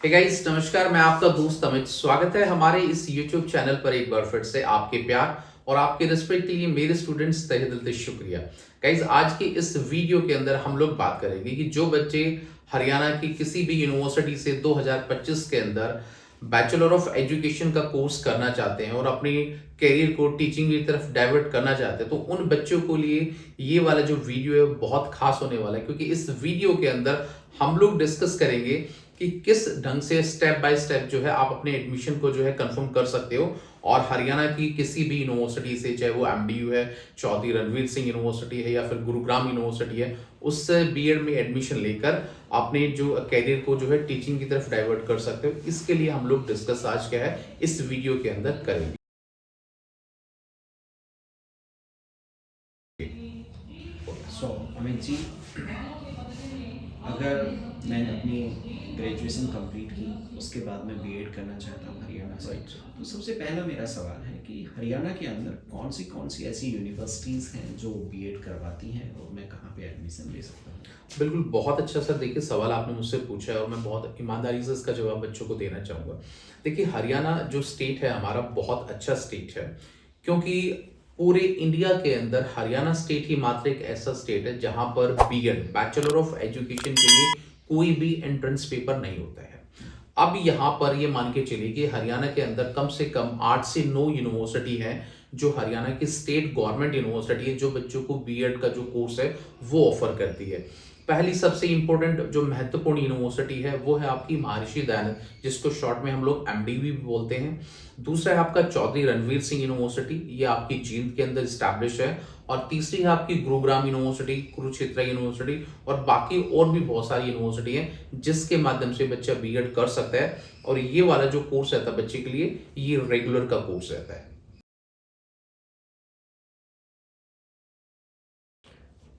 Hey guys, नमस्कार। मैं आपका दोस्त अमित। स्वागत है हमारे इस YouTube चैनल पर एक बार फिर से। आपके प्यार और आपके रिस्पेक्ट के लिए मेरे स्टूडेंट्स तहे दिल से शुक्रिया। गाइस, आज की इस वीडियो के अंदर हम लोग बात करेंगे कि जो बच्चे हरियाणा की किसी भी यूनिवर्सिटी से 2025 के अंदर बैचलर ऑफ एजुकेशन का कोर्स करना चाहते हैं और अपनी करियर को टीचिंग की तरफ डाइवर्ट करना चाहते हैं, तो उन बच्चों को लिए ये वाला जो वीडियो है बहुत खास होने वाला है, क्योंकि इस वीडियो के अंदर हम लोग डिस्कस करेंगे कि किस ढंग से स्टेप बाय स्टेप जो है आप अपने एडमिशन को जो है कंफर्म कर सकते हो और हरियाणा की किसी भी यूनिवर्सिटी से, चाहे वो एमडीयू है, चौधरी रणवीर सिंह यूनिवर्सिटी है या फिर गुरुग्राम यूनिवर्सिटी है, उससे बीएड में एडमिशन लेकर अपने जो कैरियर को जो है टीचिंग की तरफ डाइवर्ट कर सकते हो। इसके लिए हम लोग डिस्कस आज क्या है इस वीडियो के अंदर करेंगे। सो अमित जी, अगर मैंने अपनी ग्रेजुएशन कंप्लीट की, उसके बाद मैं बीएड करना चाहता हूँ हरियाणा से, राइट। तो सबसे पहला मेरा सवाल है कि हरियाणा के अंदर कौन सी ऐसी यूनिवर्सिटीज़ हैं जो बीएड करवाती हैं और मैं कहाँ पे एडमिशन ले सकता हूँ? बिल्कुल, बहुत अच्छा सर। देखिए, सवाल आपने मुझसे पूछा है और मैं बहुत ईमानदारी से इसका जवाब बच्चों को देना चाहूँगा। देखिए, हरियाणा जो स्टेट है हमारा बहुत अच्छा स्टेट है, क्योंकि पूरे इंडिया के अंदर हरियाणा स्टेट ही मात्र एक ऐसा स्टेट है जहाँ पर बीएड बैचलर ऑफ एजुकेशन के लिए कोई भी एंट्रेंस पेपर नहीं होता है। अब यहाँ पर ये मान के चलिए कि हरियाणा के अंदर कम से कम 8 से 9 यूनिवर्सिटी है जो हरियाणा की स्टेट गवर्नमेंट यूनिवर्सिटी है, जो बच्चों को बीएड का जो कोर्स है वो ऑफर करती है। पहली सबसे इंपॉर्टेंट जो महत्वपूर्ण यूनिवर्सिटी है वो है आपकी महर्षि दयानंद, जिसको शॉर्ट में हम लोग एमडीवी भी बोलते हैं। दूसरा है आपका चौधरी रणवीर सिंह यूनिवर्सिटी, ये आपकी जींद के अंदर स्टैब्लिश है। और तीसरी है आपकी गुरुग्राम यूनिवर्सिटी, कुरुक्षेत्र यूनिवर्सिटी, और बाकी और भी बहुत सारी यूनिवर्सिटी हैं जिसके माध्यम से बच्चा बीएड कर सकता है। और ये वाला जो कोर्स रहता है बच्चे के लिए, ये रेगुलर का कोर्स रहता है।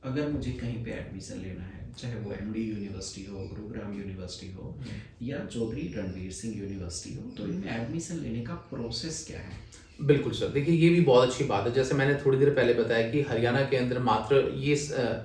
अगर मुझे कहीं पे एडमिशन लेना है, चाहे वो एमडी यूनिवर्सिटी हो, गुरुग्राम यूनिवर्सिटी हो या चौधरी रणवीर सिंह यूनिवर्सिटी हो, तो इनमें एडमिशन लेने का प्रोसेस क्या है? बिल्कुल सर। देखिए, ये भी बहुत अच्छी बात है। जैसे मैंने थोड़ी देर पहले बताया कि हरियाणा के अंदर मात्र ये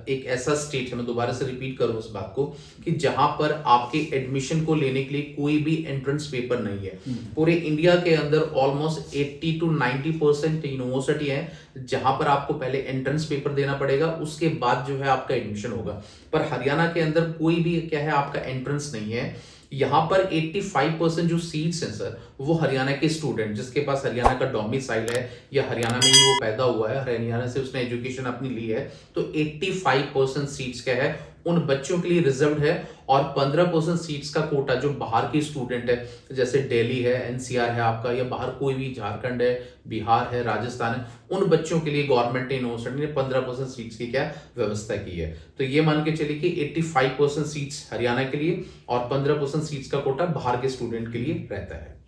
एक ऐसा स्टेट है, मैं दोबारा से रिपीट करूँ इस बात को, कि जहां पर आपके एडमिशन को लेने के लिए कोई भी एंट्रेंस पेपर नहीं है। पूरे इंडिया के अंदर ऑलमोस्ट 80 to 90% यूनिवर्सिटी है जहां पर आपको पहले एंट्रेंस पेपर देना पड़ेगा, उसके बाद जो है आपका एडमिशन होगा। पर हरियाणा के अंदर कोई भी क्या है आपका एंट्रेंस नहीं है। यहाँ पर 85% जो सीट्स हैं सर, वो हरियाणा के स्टूडेंट जिसके पास हरियाणा का डोमिसाइल है या हरियाणा में ही वो पैदा हुआ है, हरियाणा से उसने एजुकेशन अपनी ली है, तो 85% सीट्स क्या है उन बच्चों के लिए रिजर्व्ड है। और 15% सीट्स का कोटा जो बाहर के स्टूडेंट है, जैसे दिल्ली है, एनसीआर है आपका, या बाहर कोई भी झारखंड है, बिहार है, राजस्थान है, उन बच्चों के लिए गवर्नमेंट यूनिवर्सिटी ने 15% सीट्स की क्या व्यवस्था की है। तो ये मान के चलिए कि 85% सीट्स हरियाणा के लिए और 15% सीट्स का कोटा बाहर के स्टूडेंट के लिए रहता है।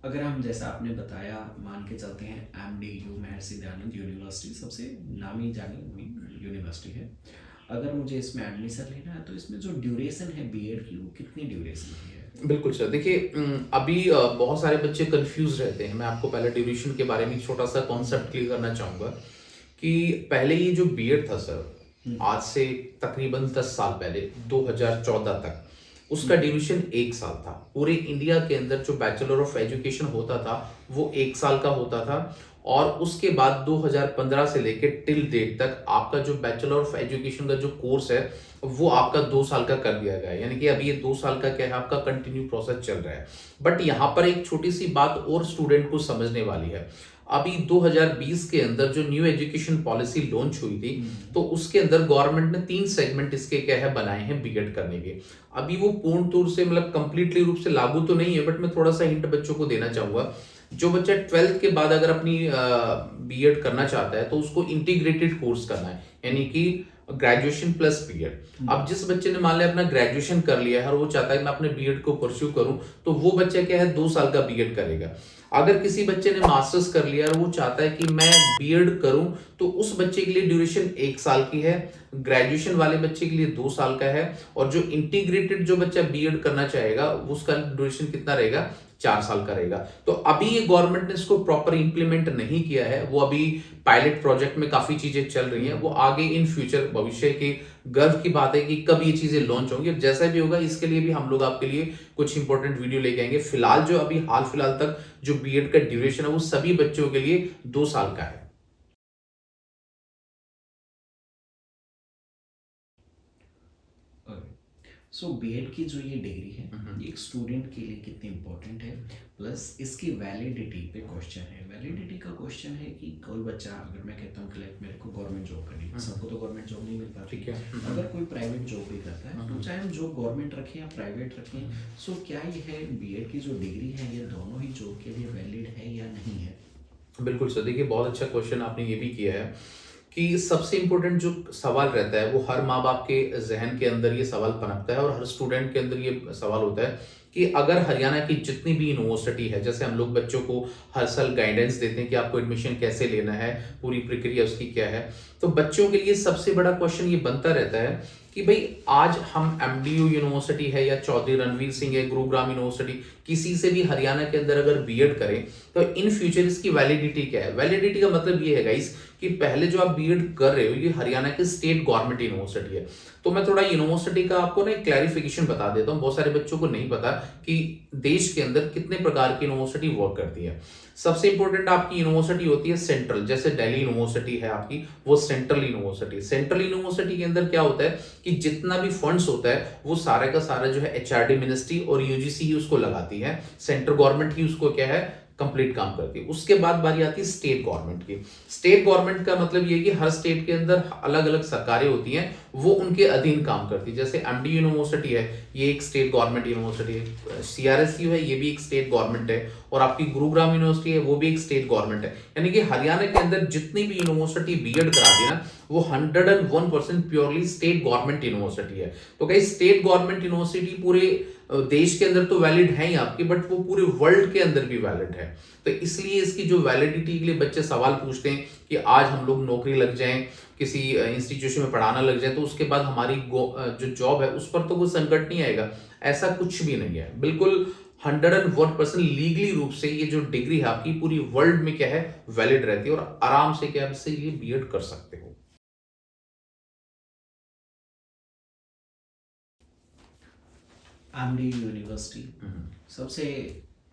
अगर हम, जैसा आपने बताया, मान के चलते हैं एमडीयू महर्षि दयानंद यूनिवर्सिटी सबसे नामी जानी हुई यूनिवर्सिटी है, अगर मुझे इसमें एडमिशन लेना है तो इसमें जो ड्यूरेशन है बीएड की, वो कितनी ड्यूरेशन की है? बिल्कुल सर। देखिए, अभी बहुत सारे बच्चे कंफ्यूज रहते हैं। मैं आपको पहले ड्यूरेशन के बारे में एक छोटा सा कॉन्सेप्ट क्लियर करना चाहूंगा कि पहले ये जो बीएड था सर, आज से तकरीबन 10 साल पहले 2014 तक उसका ड्यूरेशन 1 साल था। पूरे इंडिया के अंदर जो बैचलर ऑफ एजुकेशन होता था वो 1 साल का होता था। और उसके बाद 2015 से लेकर टिल डेट तक आपका जो बैचलर ऑफ एजुकेशन का जो कोर्स है वो आपका 2 साल का कर दिया गया है। यानी कि अभी ये 2 साल का क्या है आपका कंटिन्यू प्रोसेस चल रहा है। बट यहाँ पर एक छोटी सी बात और स्टूडेंट को समझने वाली है। अभी 2020 के अंदर जो न्यू एजुकेशन पॉलिसी लॉन्च हुई थी, तो उसके अंदर गवर्नमेंट ने 3 सेगमेंट इसके क्या है बनाए हैं बीएड करने के। अभी वो पूर्ण तौर से मतलब कंप्लीटली रूप से लागू तो नहीं है, बट मैं थोड़ा सा हिंट बच्चों को देना चाहूंगा। जो बच्चा 12th के बाद अगर अपनी बीएड करना चाहता है तो उसको इंटीग्रेटेड कोर्स करना है, यानी कि ग्रेजुएशन प्लस बीएड। अब जिस बच्चे ने मान लिया अपना ग्रेजुएशन कर लिया है और वो चाहता है मैं अपने बीएड को परस्यू करूं, तो वो बच्चा क्या है 2 साल का बीएड करेगा। अगर किसी बच्चे ने मास्टर्स कर लिया और वो चाहता है कि मैं बीएड करूं, तो उस बच्चे के लिए ड्यूरेशन 1 साल की है, ग्रेजुएशन वाले बच्चे के लिए 2 साल का है, और जो इंटीग्रेटेड जो बच्चा बीएड करना चाहेगा उसका ड्यूरेशन कितना रहेगा, 4 साल का रहेगा। तो अभी ये गवर्नमेंट ने इसको प्रॉपर इंप्लीमेंट नहीं किया है, वो अभी पायलट प्रोजेक्ट में काफी चीजें चल रही हैं, वो आगे इन फ्यूचर भविष्य के गर्व की बात है कि कब ये चीजें लॉन्च होंगी। जैसा भी होगा इसके लिए भी हम लोग आपके लिए कुछ इंपॉर्टेंट वीडियो लेके आएंगे। फिलहाल जो अभी हाल फिलहाल तक जो बीएड का ड्यूरेशन है वो सभी बच्चों के लिए 2 साल का है। सो बीएड की जो ये डिग्री है ये एक स्टूडेंट के लिए कितनी इम्पोर्टेंट है, प्लस इसकी वैलिडिटी पे क्वेश्चन है। वैलिडिटी का क्वेश्चन है कि कोई बच्चा, अगर मैं कहता हूँ कि लाइक मेरे को गवर्नमेंट जॉब करनी है, सबको तो गवर्नमेंट जॉब नहीं मिल पाती, ठीक है। अगर कोई प्राइवेट जॉब भी करता है तो चाहे हम जॉब गवर्नमेंट रखें या प्राइवेट रखें, सो क्या ये है बीएड की जो डिग्री है ये दोनों ही जॉब के लिए वैलिड है या नहीं है? बिल्कुल सर, देखिए बहुत अच्छा क्वेश्चन आपने ये भी किया है कि सबसे इंपॉर्टेंट जो सवाल रहता है वो हर माँ बाप के जहन के अंदर ये सवाल पनपता है और हर स्टूडेंट के अंदर ये सवाल होता है कि अगर हरियाणा की जितनी भी यूनिवर्सिटी है, जैसे हम लोग बच्चों को हर साल गाइडेंस देते हैं कि आपको एडमिशन कैसे लेना है, पूरी प्रक्रिया उसकी क्या है, तो बच्चों के लिए सबसे बड़ा क्वेश्चन ये बनता रहता है कि भाई आज हम एमडीयू यूनिवर्सिटी है या चौधरी रणवीर सिंह है, गुरुग्राम यूनिवर्सिटी, किसी से भी हरियाणा के अंदर अगर बीएड करें तो इन फ्यूचर इसकी वैलिडिटी क्या है। वैलिडिटी का मतलब ये है गाइस कि पहले जो आप बीएड कर रहे हो ये हरियाणा की स्टेट गवर्नमेंट यूनिवर्सिटी है। तो मैं थोड़ा यूनिवर्सिटी का आपको ना एक क्लैरिफिकेशन बता देता हूँ, बहुत सारे बच्चों को नहीं पता कि देश के अंदर कितने प्रकार की यूनिवर्सिटी वर्क करती है। सबसे इंपॉर्टेंट आपकी यूनिवर्सिटी होती है सेंट्रल, जैसे दिल्ली यूनिवर्सिटी है आपकी, वो सेंट्रल यूनिवर्सिटी। सेंट्रल यूनिवर्सिटी के अंदर क्या होता है कि जितना भी फंड्स होता है वो सारा का सारा जो है एचआरडी मिनिस्ट्री और यूजीसी ही उसको लगाती है, सेंट्रल गवर्नमेंट ही उसको क्या है कंप्लीट काम करती है। उसके बाद बारी आती है स्टेट गवर्नमेंट की। स्टेट गवर्नमेंट का मतलब ये कि हर स्टेट के अंदर अलग अलग सरकारें होती हैं, वो उनके अधीन काम करती है। जैसे एमडी यूनिवर्सिटी है, ये एक स्टेट गवर्नमेंट यूनिवर्सिटी है। सीआरएसयू है, ये भी एक स्टेट गवर्नमेंट है। और आपकी गुरुग्राम यूनिवर्सिटी है, वो भी एक स्टेट गवर्नमेंट है। यानी कि हरियाणा के अंदर जितनी भी यूनिवर्सिटी बीएड कराती है ना, वो 101% प्योरली स्टेट गवर्नमेंट यूनिवर्सिटी है। तो कहीं स्टेट गवर्नमेंट यूनिवर्सिटी पूरे देश के अंदर तो वैलिड है ही आपकी, बट वो पूरे वर्ल्ड के अंदर भी वैलिड है। तो इसलिए इसकी जो वैलिडिटी के लिए बच्चे सवाल पूछते हैं कि आज हम लोग नौकरी लग जाएं, किसी इंस्टीट्यूशन में पढ़ाना लग जाए, तो उसके बाद हमारी जो जॉब है उस पर तो कोई संकट नहीं आएगा। ऐसा कुछ भी नहीं है, बिल्कुल 101% लीगली रूप से ये जो डिग्री है आपकी पूरी वर्ल्ड में क्या है वैलिड रहती है और आराम से क्या इससे ये बीएड कर सकते हो। एमडी यूनिवर्सिटी सबसे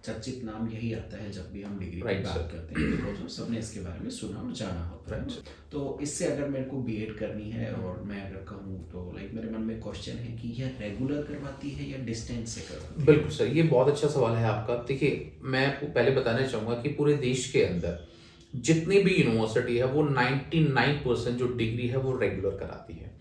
चर्चित नाम यही आता है जब भी हम डिग्री की बात करते हैं, बिकॉज हम सबने इसके बारे में सुना और जाना होता है। तो इससे अगर मेरे को बीएड करनी है और मैं अगर कहूँ तो लाइक मेरे मन में क्वेश्चन है कि यह रेगुलर करवाती है या डिस्टेंस से करवाती है? बिल्कुल सर, ये बहुत अच्छा सवाल है आपका। देखिए मैं आपको पहले बताना चाहूंगा कि पूरे देश के अंदर जितनी भी यूनिवर्सिटी है वो 99% जो डिग्री है वो रेगुलर कराती है।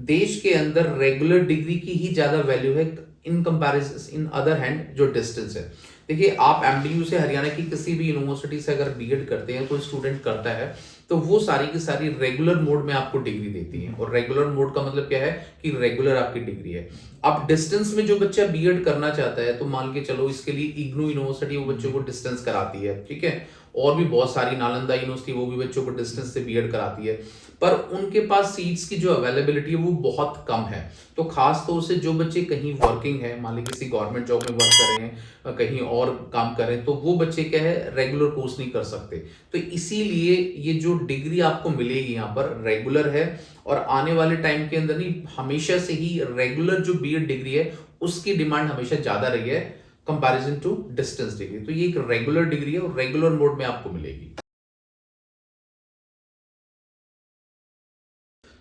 देश के अंदर रेगुलर डिग्री की ही ज्यादा वैल्यू है in comparison in other hand जो डिस्टेंस है। देखिए आप एमडीयू से हरियाणा की किसी भी यूनिवर्सिटी से अगर बीएड करते हैं, कोई स्टूडेंट करता है, तो वो सारी की सारी रेगुलर मोड में आपको डिग्री देती है। और रेगुलर मोड का मतलब क्या है कि रेगुलर आपकी डिग्री है। अब डिस्टेंस में जो बच्चा बीएड करना चाहता है, तो मान के चलो इसके लिए इग्नू यूनिवर्सिटी वो बच्चों को डिस्टेंस कराती है, ठीक है। और भी बहुत सारी नालंदा यूनिवर्सिटी वो भी बच्चों को डिस्टेंस से बीएड कराती है, पर उनके पास सीट्स की जो अवेलेबिलिटी है वो बहुत कम है। तो खास तौर से जो बच्चे कहीं वर्किंग है, मान ली किसी गवर्नमेंट जॉब में वर्क कर रहे हैं, कहीं और काम कर रहे हैं, तो वो बच्चे क्या है रेगुलर कोर्स नहीं कर सकते। तो इसीलिए ये जो डिग्री आपको मिलेगी यहाँ पर रेगुलर है और आने वाले टाइम के अंदर नहीं, हमेशा से ही रेगुलर जो बीएड डिग्री है उसकी डिमांड हमेशा ज्यादा रही है कंपैरिजन टू डिस्टेंस डिग्री। तो ये एक रेगुलर डिग्री है और रेगुलर मोड में आपको मिलेगी।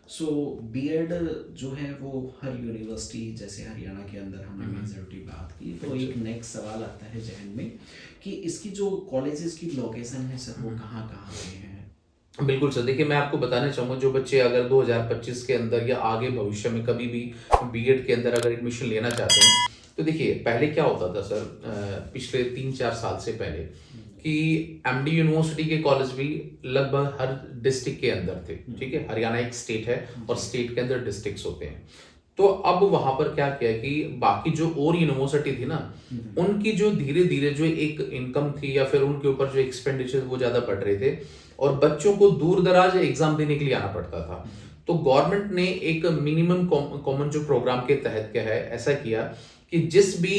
सो बीएड जो है वो हर यूनिवर्सिटी, जैसे हरियाणा के अंदर हमने मेजॉरिटी बात की, तो एक नेक्स्ट सवाल आता है जहन में कि इसकी जो कॉलेजेस की लोकेशन है सर वो कहाँ कहाँ पे है? बिल्कुल सर, देखिए मैं आपको बताना चाहूंगा जो बच्चे अगर 2025 के अंदर या आगे भविष्य में कभी भी बीएड के अंदर अगर एडमिशन लेना चाहते हैं, तो देखिए पहले क्या होता था सर, पिछले 3-4 साल से पहले कि एमडी यूनिवर्सिटी के कॉलेज भी लगभग हर डिस्ट्रिक्ट के अंदर थे, ठीक है। हरियाणा एक स्टेट है और स्टेट के अंदर डिस्ट्रिक्ट्स होते हैं। तो अब वहां पर क्या किया कि बाकी जो और यूनिवर्सिटी थी ना, उनकी जो धीरे धीरे जो एक इनकम थी या फिर उनके ऊपर जो एक्सपेंडिचर वो ज्यादा बढ़ रहे थे और बच्चों को दूर दराज एग्जाम देने के लिए आना पड़ता था। तो गवर्नमेंट ने एक मिनिमम कॉमन जो प्रोग्राम के तहत क्या है ऐसा किया कि जिस भी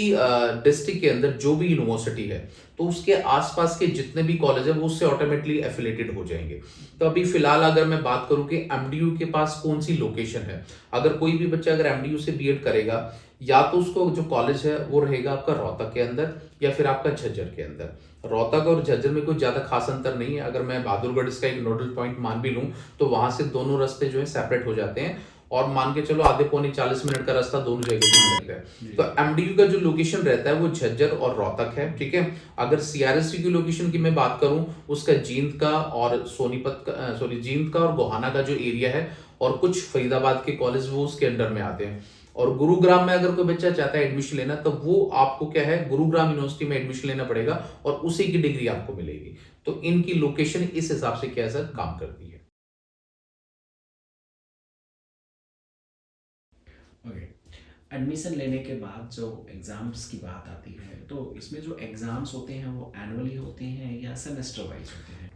डिस्ट्रिक्ट के अंदर जो भी यूनिवर्सिटी है तो उसके आसपास के जितने भी कॉलेज है वो उससे ऑटोमेटिकली एफिलेटेड हो जाएंगे। तो अभी फिलहाल अगर मैं बात करूं कि एमडीयू के पास कौन सी लोकेशन है, अगर कोई भी बच्चा अगर एमडीयू से बीएड करेगा या तो उसको जो कॉलेज है वो रहेगा आपका रोहतक के अंदर या फिर आपका झज्जर के अंदर। रोहतक और झज्जर में कोई ज्यादा खास अंतर नहीं है, अगर मैं बहादुरगढ़ इसका एक नोडल पॉइंट मान भी लूं तो वहां से दोनों रास्ते जो है सेपरेट हो जाते हैं और मान के चलो आधे पौने 40 मिनट का रास्ता दोनों जगह से लगता है। तो एमडीयू का जो लोकेशन रहता है वो झज्जर और रोहतक है, ठीक है। अगर सीआरएसटी की लोकेशन की मैं बात करूं उसका जींद का और सोनीपत का जींद का और गोहाना का जो एरिया है और कुछ फरीदाबाद के कॉलेज वो उसके अंडर में आते हैं। और गुरुग्राम में अगर कोई बच्चा चाहता है एडमिशन लेना तो वो आपको क्या है गुरुग्राम यूनिवर्सिटी में एडमिशन लेना पड़ेगा और उसी की डिग्री आपको मिलेगी। तो इनकी लोकेशन इस हिसाब से क्या है सर काम करती है। ओके, एडमिशन लेने के बाद जो एग्ज़ाम्स की बात आती है तो इसमें जो एग्ज़ाम्स होते हैं वो एनुअली होते हैं या सेमेस्टर वाइज होते हैं?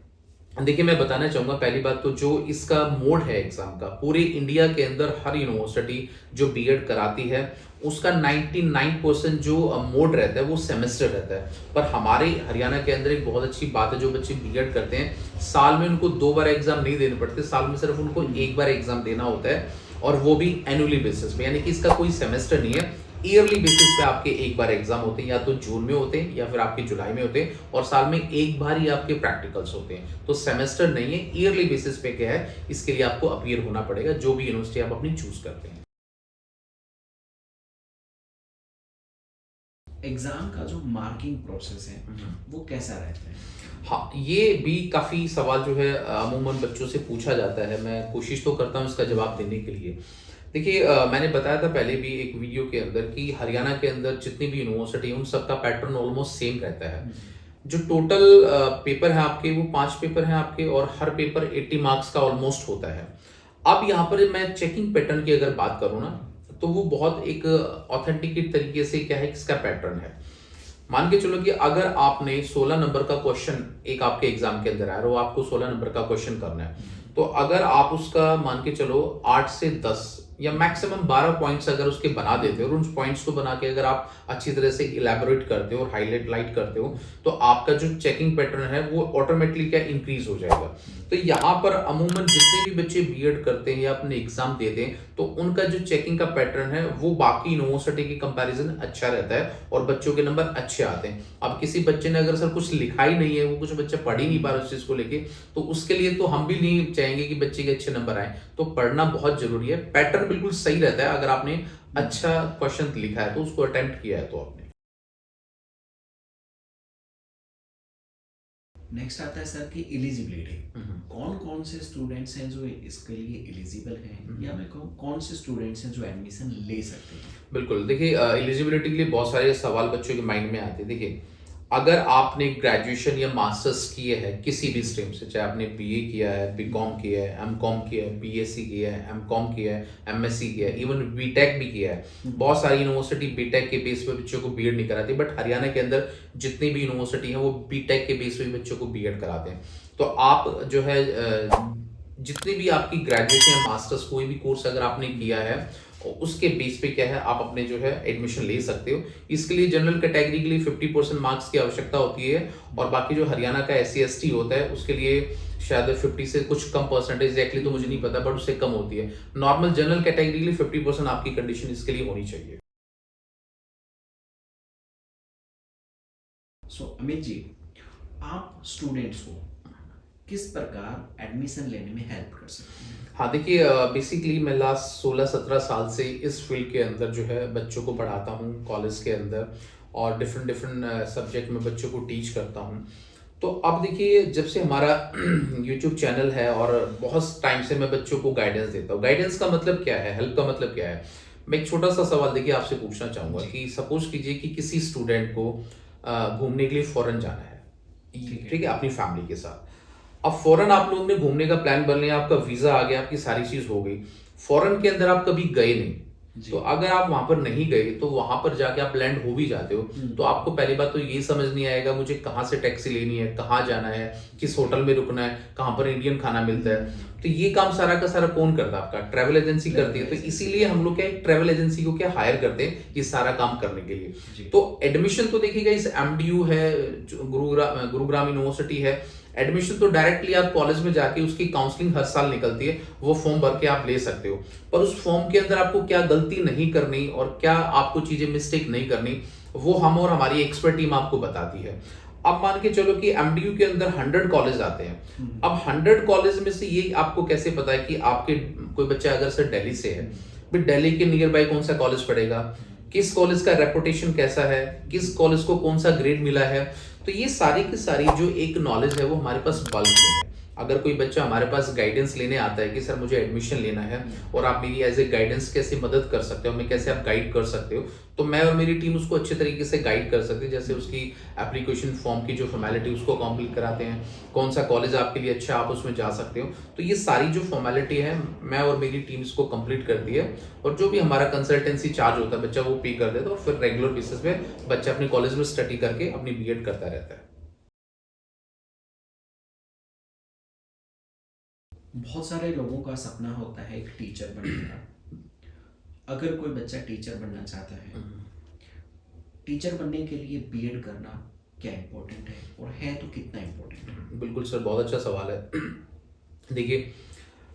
देखिए मैं बताना चाहूंगा पहली बात तो जो इसका मोड है एग्जाम का पूरे इंडिया के अंदर हर यूनिवर्सिटी जो बीएड कराती है उसका 99% जो मोड रहता है वो सेमेस्टर रहता है। पर हमारे हरियाणा के अंदर एक बहुत अच्छी बात है, जो बच्चे बीएड करते हैं साल में उनको 2 बार एग्जाम नहीं देने पड़ते, साल में सिर्फ उनको 1 बार एग्जाम देना होता है और वो भी एनुअली बेसिस पे, यानी कि इसका कोई सेमेस्टर नहीं है। ईयरली बेसिस पे आपके 1 बार एग्जाम होते हैं, या तो जून में होते हैं या फिर आपके जुलाई में होते हैं और साल में 1 बार ही आपके प्रैक्टिकल्स होते हैं। तो सेमेस्टर नहीं है, ईयरली बेसिस पे क्या है इसके लिए आपको अपीयर होना पड़ेगा जो भी यूनिवर्सिटी आप अपनी चूज करते हैं। एग्ज़ाम का जो मार्किंग प्रोसेस है वो कैसा रहता है? हाँ, ये भी काफी सवाल जो है अमूमन बच्चों से पूछा जाता है, मैं कोशिश तो करता हूँ इसका जवाब देने के लिए। देखिए मैंने बताया था पहले भी एक वीडियो के अंदर कि हरियाणा के अंदर जितनी भी यूनिवर्सिटी है उन सबका पैटर्न ऑलमोस्ट सेम रहता है। जो टोटल पेपर है आपके वो 5 पेपर हैं आपके और हर पेपर 80 मार्क्स का ऑलमोस्ट होता है। अब यहाँ पर मैं चेकिंग पैटर्न की अगर बात करूँ ना तो वो बहुत एक ऑथेंटिकेट तरीके से क्या है किसका पैटर्न है। मान के चलो कि अगर आपने 16 नंबर का क्वेश्चन एक आपके एग्जाम के अंदर आया और वो आपको 16 नंबर का क्वेश्चन करना है, तो अगर आप उसका मान के चलो 8 से 10 या मैक्सिमम 12 पॉइंट्स अगर उसके बना देते हो और उन पॉइंट्स को बना के अगर आप अच्छी तरह से इलेबोरेट करते हो और हाईलाइट लाइट करते हो तो आपका जो चेकिंग पैटर्न है वो ऑटोमेटिकली क्या इंक्रीज हो जाएगा। तो यहाँ पर अमूमन जितने भी बच्चे बीएड करते हैं या अपने एग्जाम देते हैं तो उनका जो चेकिंग का पैटर्न है वो बाकी यूनिवर्सिटी के कंपैरिजन अच्छा रहता है और बच्चों के नंबर अच्छे आते हैं। अब किसी बच्चे ने अगर सर कुछ लिखा ही नहीं है, वो कुछ बच्चा पढ़ ही नहीं पा रहा उस चीज को लेके, तो उसके लिए तो हम भी नहीं चाहेंगे कि बच्चे के अच्छे नंबर आए। तो पढ़ना बहुत जरूरी है, पैटर्न बिल्कुल सही रहता है अगर आपने अच्छा क्वेश्चन लिखा है तो उसको अटेम्प्ट किया है तो आपने। नेक्स्ट आता है सर की एलिजिबिलिटी। कौन कौन से स्टूडेंट्स हैं जो इसके लिए एलिजिबल हैं या मैं कहूँ कौन से स्टूडेंट्स हैं जो एडमिशन ले सकते हैं? बिल्कुल, देखिए एलिजिबिलिटी के लिए बहुत सारे सवाल बच्चों के माइंड में आते हैं। देखिए अगर आपने ग्रेजुएशन या मास्टर्स किए हैं किसी भी स्ट्रीम से, चाहे आपने बीए किया है, बीकॉम किया है, एमकॉम किया है, बीएससी किया है, एमकॉम किया है, एमएससी किया है, इवन बीटेक भी किया है। बहुत सारी यूनिवर्सिटी बीटेक के बेस पे बच्चों को बीएड नहीं कराती, बट हरियाणा के अंदर जितनी भी यूनिवर्सिटी है वो बीटेक के बेस पे बच्चों को बीएड कराते हैं। तो आप जो है जितनी भी आपकी ग्रेजुएशन या मास्टर्स कोई भी कोर्स अगर आपने किया है उसके बेस पे क्या है आप अपने जो है एडमिशन ले सकते हो। इसके लिए जनरल कैटेगरी के लिए 50% मार्क्स की आवश्यकता होती है और बाकी जो हरियाणा का SC/ST होता है उसके लिए शायद 50 से कुछ कम परसेंटेज, एग्जैक्टली तो मुझे नहीं पता बट उससे कम होती है। नॉर्मल जनरल कैटेगरी के लिए 50% आपकी कंडीशन इसके लिए होनी चाहिए। सो अमित जी, आप स्टूडेंट्स को किस प्रकार एडमिशन लेने में हेल्प कर सकते हैं? हाँ देखिए बेसिकली मैं लास्ट 16-17 साल से इस फील्ड के अंदर जो है बच्चों को पढ़ाता हूँ कॉलेज के अंदर और डिफरेंट डिफरेंट सब्जेक्ट में बच्चों को टीच करता हूँ। तो अब देखिए जब से हमारा यूट्यूब चैनल है और बहुत टाइम से मैं बच्चों को गाइडेंस देता हूँ। गाइडेंस का मतलब क्या है, हेल्प का मतलब क्या है? मैं एक छोटा सा सवाल देखिए आपसे पूछना चाहूँगा कि सपोज कीजिए कि किसी स्टूडेंट को घूमने के लिए फॉरेन जाना है, ठीक है, अपनी फैमिली के साथ। अब फॉरेन आप लोगों ने घूमने का प्लान बन लिया, आपका वीजा आ गया, आपकी सारी चीज हो गई, फॉरेन के अंदर आप कभी गए नहीं, जी। तो अगर आप वहां पर नहीं गए तो वहां पर जाके आप लैंड हो भी जाते हो तो आपको पहली बात तो ये समझ नहीं आएगा मुझे कहाँ से टैक्सी लेनी है, कहाँ जाना है, किस होटल में रुकना है, कहाँ पर इंडियन खाना मिलता है। तो ये काम सारा का सारा कौन करता है? आपका ट्रैवल एजेंसी करती है। तो एजेंसी इसीलिए हम लोग क्या एक ट्रैवल एजेंसी को क्या हायर करते हैं ये सारा काम करने के लिए। जी। तो एडमिशन तो देखिएगा इस एमडीयू है, जो गुरुग्राम यूनिवर्सिटी है, एडमिशन तो डायरेक्टली आप कॉलेज में जाके उसकी काउंसलिंग हर साल निकलती है, वो फॉर्म भर के आप ले सकते हो। पर उस फॉर्म के अंदर आपको क्या गलती नहीं करनी और क्या आपको चीजें मिस्टेक नहीं करनी वो हम और हमारी एक्सपर्ट टीम आपको बताती है। अब मान के चलो कि एमडीयू के अंदर 100 कॉलेज आते हैं। अब 100 कॉलेज में से ये आपको कैसे पता है कि आपके कोई बच्चा अगर सर दिल्ली से है, फिर दिल्ली के नियर बाय कौन सा कॉलेज पढ़ेगा, किस कॉलेज का रेपुटेशन कैसा है, किस कॉलेज को कौन सा ग्रेड मिला है। तो ये सारी की सारी जो एक नॉलेज है वो हमारे पास बल्क में है। अगर कोई बच्चा हमारे पास गाइडेंस लेने आता है कि सर मुझे एडमिशन लेना है और आप मेरी एज ए गाइडेंस कैसे मदद कर सकते हो, मैं कैसे आप गाइड कर सकते हो, तो मैं और मेरी टीम उसको अच्छे तरीके से गाइड कर सकती है। जैसे उसकी एप्लीकेशन फॉर्म की जो फॉर्मेलिटी उसको कंप्लीट कराते हैं, कौन सा कॉलेज आपके लिए अच्छा आप उसमें जा सकते हो। तो ये सारी जो फॉर्मेलिटी है मैं और मेरी टीम इसको कंप्लीट करती है और जो भी हमारा कंसल्टेंसी चार्ज होता है बच्चा वो पे कर देता है और फिर रेगुलर बेसिस पे बच्चा अपने कॉलेज में स्टडी करके अपनी बीएड करता रहता है। बहुत सारे लोगों का सपना होता है एक टीचर बनने का। अगर कोई बच्चा टीचर बनना चाहता है, टीचर बनने के लिए बीएड करना क्या इम्पोर्टेंट है और है तो कितना इम्पोर्टेंट है? बिल्कुल सर, बहुत अच्छा सवाल है। देखिए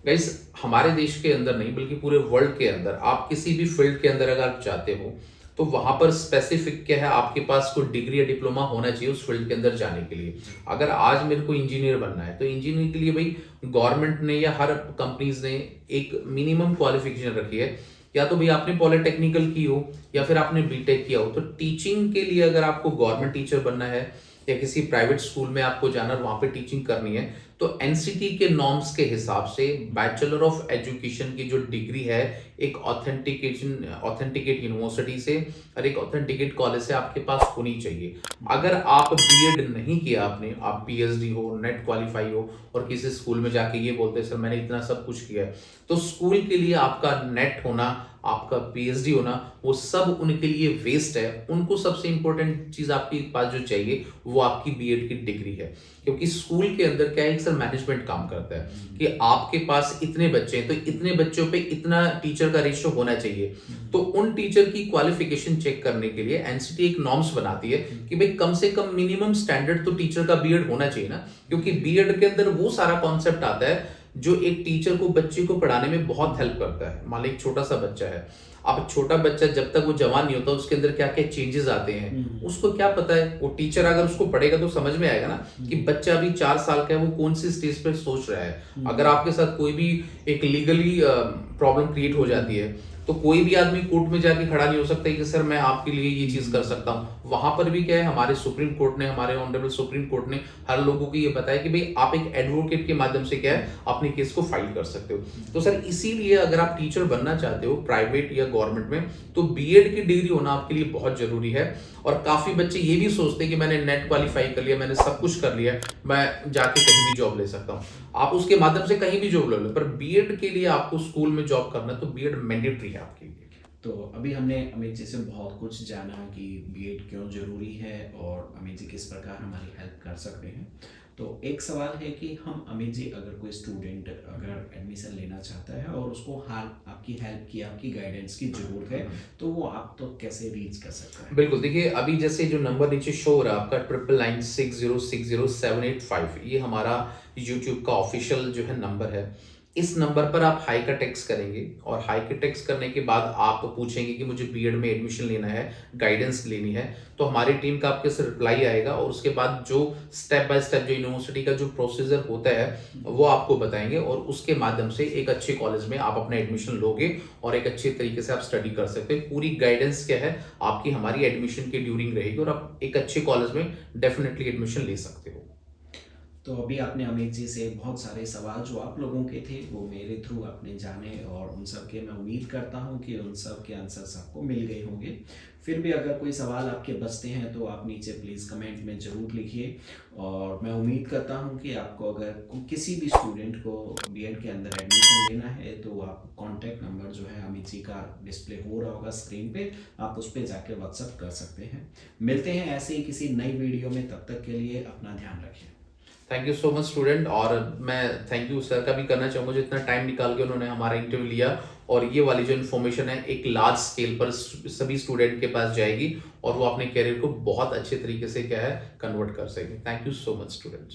गाइस, हमारे देश के अंदर नहीं बल्कि पूरे वर्ल्ड के अंदर आप किसी भी फील्ड के अंदर अगर आप जाते हो तो वहां पर स्पेसिफिक क्या है, आपके पास कोई डिग्री या डिप्लोमा होना चाहिए उस फील्ड के अंदर जाने के लिए। अगर आज मेरे को इंजीनियर बनना है तो इंजीनियर के लिए भाई गवर्नमेंट ने या हर कंपनीज ने एक मिनिमम क्वालिफिकेशन रखी है। या तो भाई आपने पॉलिटेक्निकल की हो या फिर आपने बीटेक किया हो। तो टीचिंग के लिए अगर आपको गवर्नमेंट टीचर बनना है या किसी प्राइवेट स्कूल में आपको जाना और वहां पे टीचिंग करनी है तो एनसीटी के नॉर्म्स के हिसाब से बैचलर ऑफ एजुकेशन की जो डिग्री है एक ऑथेंटिकेट यूनिवर्सिटी से और एक ऑथेंटिकेट कॉलेज से आपके पास होनी चाहिए। अगर आप बीएड नहीं किया आपने, आप पीएचडी हो, नेट क्वालिफाई हो और किसी स्कूल में जाके ये बोलते हैं सर मैंने इतना सब कुछ किया है, तो स्कूल के लिए आपका नेट होना, आपका पीएचडी होना, वो सब उनके लिए वेस्ट है। उनको सबसे इंपॉर्टेंट चीज आपके पास जो चाहिए वो आपकी बीएड की डिग्री है। क्योंकि स्कूल के अंदर क्या है, सर मैनेजमेंट काम करता है कि आपके पास इतने बच्चे हैं तो इतने बच्चों पे इतना टीचर का रेशियो होना चाहिए। तो उन टीचर की क्वालिफिकेशन चेक करने के लिए एनसीटी एक नॉर्म्स बनाती है कि भाई कम से कम मिनिमम स्टैंडर्ड तो टीचर का बीएड होना चाहिए ना। क्योंकि बीएड के अंदर वो सारा कॉन्सेप्ट आता है जो एक टीचर को बच्चे को पढ़ाने में बहुत हेल्प करता है। मान लो एक छोटा सा बच्चा है, अब छोटा बच्चा जब तक वो जवान नहीं होता उसके अंदर क्या क्या चेंजेस आते हैं उसको क्या पता है। वो टीचर अगर उसको पढ़ेगा तो समझ में आएगा ना कि बच्चा अभी 4 साल का है, वो कौन सी स्टेज पे सोच रहा है। अगर आपके साथ कोई भी एक लीगली प्रॉब्लम क्रिएट हो जाती है तो कोई भी आदमी कोर्ट में जाके खड़ा नहीं हो सकता कि सर मैं आपके लिए ये चीज कर सकता हूँ। वहां पर भी क्या है, हमारे सुप्रीम कोर्ट ने, हमारे ऑनरेबल सुप्रीम कोर्ट ने हर लोगों को ये बताया कि भाई आप एक एडवोकेट के माध्यम से क्या है अपने केस को फाइल कर सकते हो। तो सर इसीलिए अगर आप टीचर बनना चाहते हो प्राइवेट या गवर्नमेंट में तो बीएड की डिग्री होना आपके लिए बहुत जरूरी है। और काफी बच्चे ये भी सोचते हैं कि मैंने नेट क्वालिफाई कर लिया, मैंने सब कुछ कर लिया, मैं जाके कहीं भी जॉब ले सकता हूँ। आप उसके माध्यम से कहीं भी जॉब ले लो, पर बीएड के लिए आपको स्कूल में जॉब करना है तो बीएड मैंडेटरी है आपके लिए। तो अभी हमने अमित जी से बहुत कुछ जाना कि बीएड क्यों ज़रूरी है और अमित जी किस प्रकार हमारी हेल्प कर सकते हैं। तो एक सवाल है कि हम अमित जी, अगर कोई स्टूडेंट अगर एडमिशन लेना चाहता है और उसको हाल आपकी हेल्प की, आपकी गाइडेंस की ज़रूरत है, तो वो आप तो कैसे रीच कर सकता है? बिल्कुल, देखिए अभी जैसे जो नंबर नीचे शो हो रहा है आपका 9996060785, ये हमारा यूट्यूब का ऑफिशियल जो है नंबर है। इस नंबर पर आप हाई का टेक्स्ट करेंगे और हाई के टेक्स्ट करने के बाद आप पूछेंगे कि मुझे बीएड में एडमिशन लेना है, गाइडेंस लेनी है, तो हमारी टीम का आपके से रिप्लाई आएगा और उसके बाद जो स्टेप बाय स्टेप जो यूनिवर्सिटी का जो प्रोसीजर होता है वो आपको बताएंगे और उसके माध्यम से एक अच्छे कॉलेज में आप अपना एडमिशन लोगे और एक अच्छे तरीके से आप स्टडी कर सकते हैं। पूरी गाइडेंस क्या है आपकी हमारी एडमिशन की ड्यूरिंग रहेगी और आप एक अच्छे कॉलेज में डेफिनेटली एडमिशन ले सकते हो। तो अभी आपने अमित जी से बहुत सारे सवाल जो आप लोगों के थे वो मेरे थ्रू आपने जाने, और उन सब के मैं उम्मीद करता हूँ कि उन सब के आंसर्स आपको मिल गए होंगे। फिर भी अगर कोई सवाल आपके बचते हैं तो आप नीचे प्लीज़ कमेंट में ज़रूर लिखिए। और मैं उम्मीद करता हूँ कि आपको अगर किसी भी स्टूडेंट को बीएड के अंदर एडमिशन लेना है तो आप कॉन्टैक्ट नंबर जो है अमित जी का डिस्प्ले हो रहा होगा स्क्रीन पे, आप उस पर जाके व्हाट्सअप कर सकते हैं। मिलते हैं ऐसे ही किसी नई वीडियो में, तब तक के लिए अपना ध्यान रखिए। Thank you so much student. और मैं थैंक यू सर का भी करना चाहूँगा जितना टाइम निकाल के उन्होंने हमारा इंटरव्यू लिया, और ये वाली जो इन्फॉर्मेशन है एक लार्ज स्केल पर सभी स्टूडेंट के पास जाएगी और वो अपने करियर को बहुत अच्छे तरीके से क्या है कन्वर्ट कर सकेंगे। Thank you so much students.